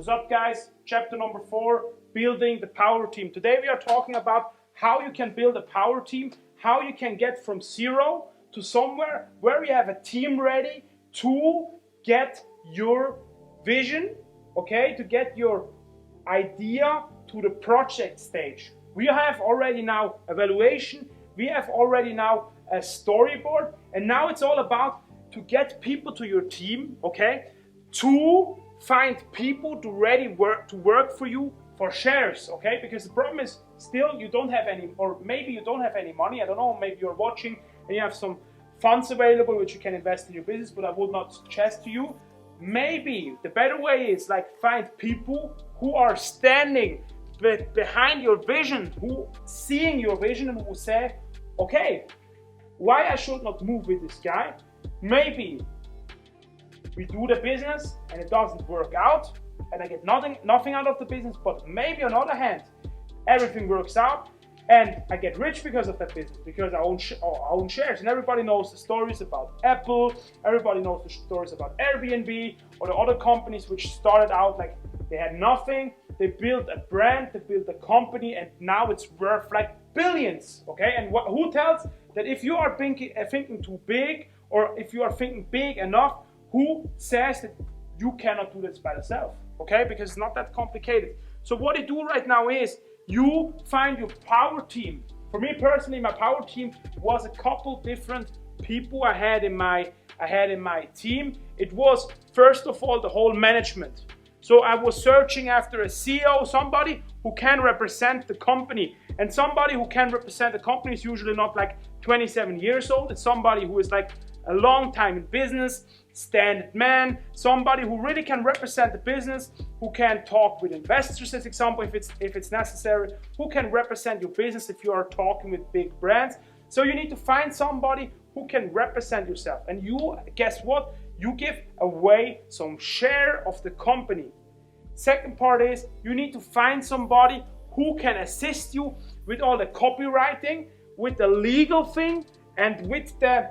What's up, guys? Chapter number 4, building the power team. Today we are talking about how you can build a power team, how you can get from zero to somewhere where you have a team ready to get your vision, okay, to get your idea to the project stage. We have already now evaluation, we have already now a storyboard, and now it's all about to get people to your team, okay, to find people to work for you for shares, okay, because the problem is still you don't have any, or maybe you don't have any money, I don't know, maybe you're watching and you have some funds available which you can invest in your business, but I would not suggest to you. Maybe the better way is like find people who are standing behind your vision, who seeing your vision and who say, okay, why I should not move with this guy? Maybe we do the business and it doesn't work out and I get nothing out of the business, but maybe on the other hand, everything works out and I get rich because of that business, because I own shares. And everybody knows the stories about Apple, everybody knows the stories about Airbnb or the other companies which started out like they had nothing, they built a brand, they built a company, and now it's worth like billions, okay? And who tells that if you are thinking too big, or if you are thinking big enough, who says that you cannot do this by yourself, okay? Because it's not that complicated. So what you do right now is you find your power team. For me personally, my power team was a couple different people I had in my team. It was first of all the whole management. So I was searching after a CEO, somebody who can represent the company. And somebody who can represent the company is usually not like 27 years old. It's somebody who is like a long time in business, standard man, somebody who really can represent the business, who can talk with investors, as example, if it's necessary, who can represent your business if you are talking with big brands. So you need to find somebody who can represent yourself. And you, guess what? You give away some share of the company. Second part is you need to find somebody who can assist you with all the copywriting, with the legal thing, and with the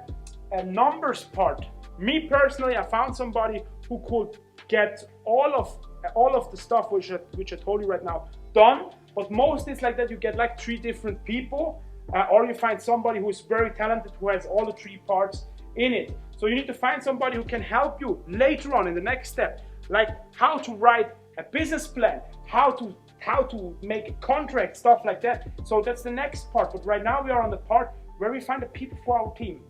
numbers part. Me personally, I found somebody who could get all of the stuff which I told you right now done, but most is like that you get like 3 different people, or you find somebody who is very talented who has all the 3 parts in it. So you need to find somebody who can help you later on in the next step, like how to write a business plan, how to make a contract, stuff like that. So that's the next part, but right now we are on the part where we find the people for our team.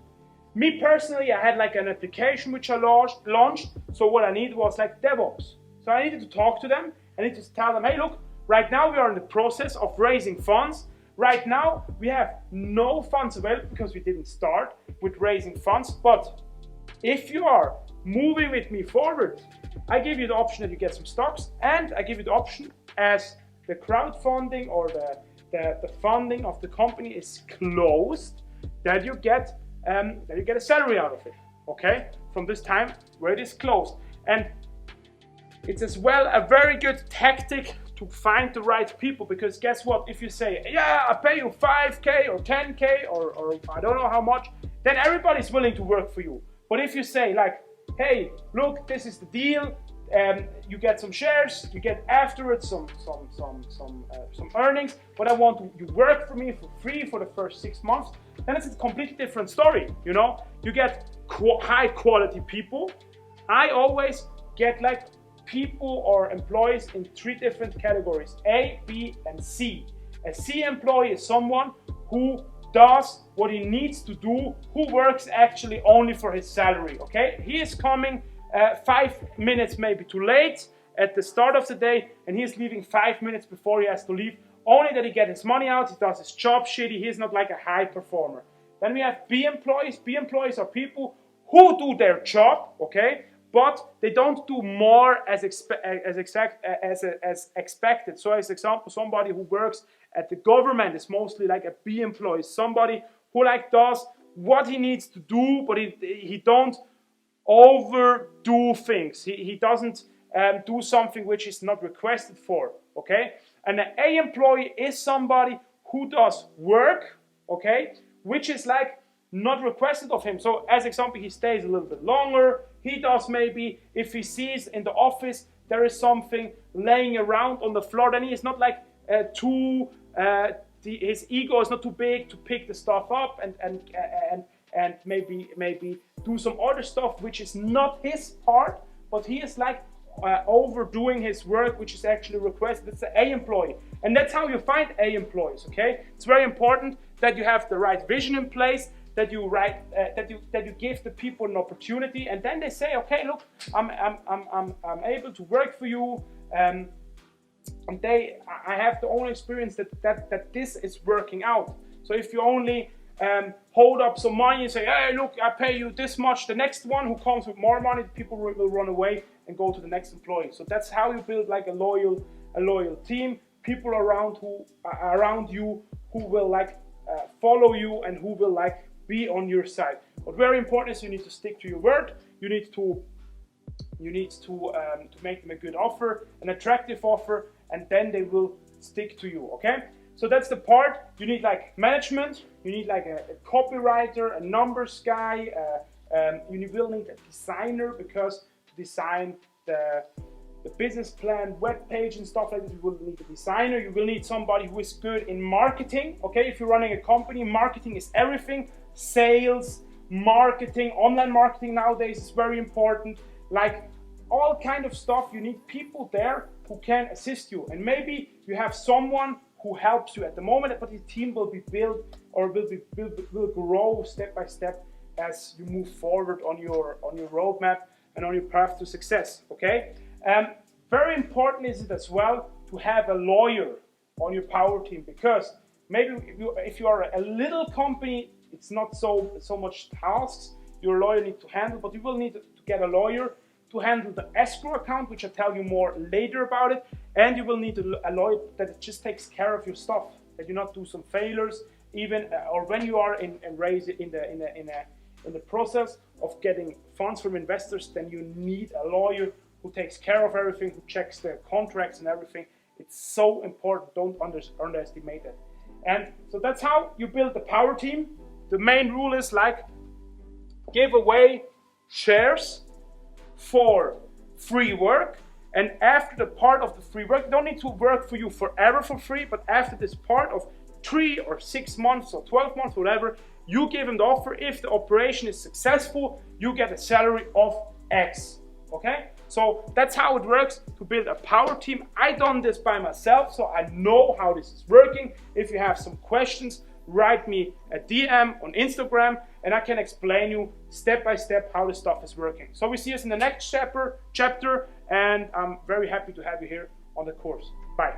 Me personally, I had like an application which I launched. So what I needed was like DevOps. So I needed to talk to them. I needed to tell them, hey, look, right now we are in the process of raising funds. Right now we have no funds available because we didn't start with raising funds. But if you are moving with me forward, I give you the option that you get some stocks, and I give you the option as the crowdfunding or the funding of the company is closed, that you get a salary out of it, okay? From this time where it is closed. And it's as well a very good tactic to find the right people, because guess what? If you say, yeah, I pay you 5K or 10K or I don't know how much, then everybody's willing to work for you. But if you say like, hey, look, this is the deal, you get some shares, you get afterwards some earnings, but I want you work for me for free for the first 6 months, then it's a completely different story, you know? You get high quality people. I always get like people or employees in 3 different categories, A, B, and C. A C employee is someone who does what he needs to do, who works actually only for his salary, okay? He is coming 5 minutes maybe too late at the start of the day, and he is leaving 5 minutes before he has to leave, only that he gets his money out, he does his job shitty, he is not like a high performer. Then we have B employees. B employees are people who do their job, okay, but they don't do more as expected. So as example, somebody who works at the government is mostly like a B employee, somebody who like does what he needs to do, but he don't overdo things. He doesn't do something which is not requested for, okay? And an A employee is somebody who does work, okay, which is like not requested of him. So as example, he stays a little bit longer. He does maybe, if he sees in the office there is something laying around on the floor, then he is not like his ego is not too big to pick the stuff up and maybe do some other stuff which is not his part, but he is like overdoing his work, which is actually requested. It's an A employee, and that's how you find A employees. Okay, it's very important that you have the right vision in place, that you give the people an opportunity, and then they say, okay, look, I'm able to work for you, and I have the only experience that this is working out. So if you only hold up some money and say, hey, look, I pay you this much, the next one who comes with more money, people will run away and go to the next employee. So that's how you build like a loyal team, people around you who will like follow you and who will like be on your side. But very important is you need to stick to your word. You need to make them a good offer, an attractive offer, and then they will stick to you. Okay, so that's the part. You need like management, you need like a copywriter, a numbers guy, you will need a designer, because to design the business plan, web page and stuff like that, you will need a designer. You will need somebody who is good in marketing. Okay, if you're running a company, marketing is everything. Sales, marketing, online marketing nowadays is very important. Like all kind of stuff, you need people there who can assist you. And maybe you have someone who helps you at the moment, but the team will be built or will grow step by step as you move forward on your roadmap and on your path to success. Okay. Very important is it as well to have a lawyer on your power team, because maybe if you are a little company, it's not so much tasks your lawyer needs to handle, but you will need to get a lawyer to handle the escrow account, which I'll tell you more later about it, and you will need a lawyer that just takes care of your stuff, that you not do some failures, even or when you are in the process of getting funds from investors, then you need a lawyer who takes care of everything, who checks the contracts and everything. It's so important. Don't underestimate it. And so that's how you build the power team. The main rule is like give away shares for free work, and after the part of the free work, you don't need to work for you forever for free, but after this part of 3 or 6 months or 12 months, whatever, you give them the offer. If the operation is successful, you get a salary of X. Okay, so that's how it works to build a power team. I done this by myself, so I know how this is working. If you have some questions, write me a DM on Instagram, and I can explain you step by step how this stuff is working. So we see us in the next chapter, and I'm very happy to have you here on the course. Bye.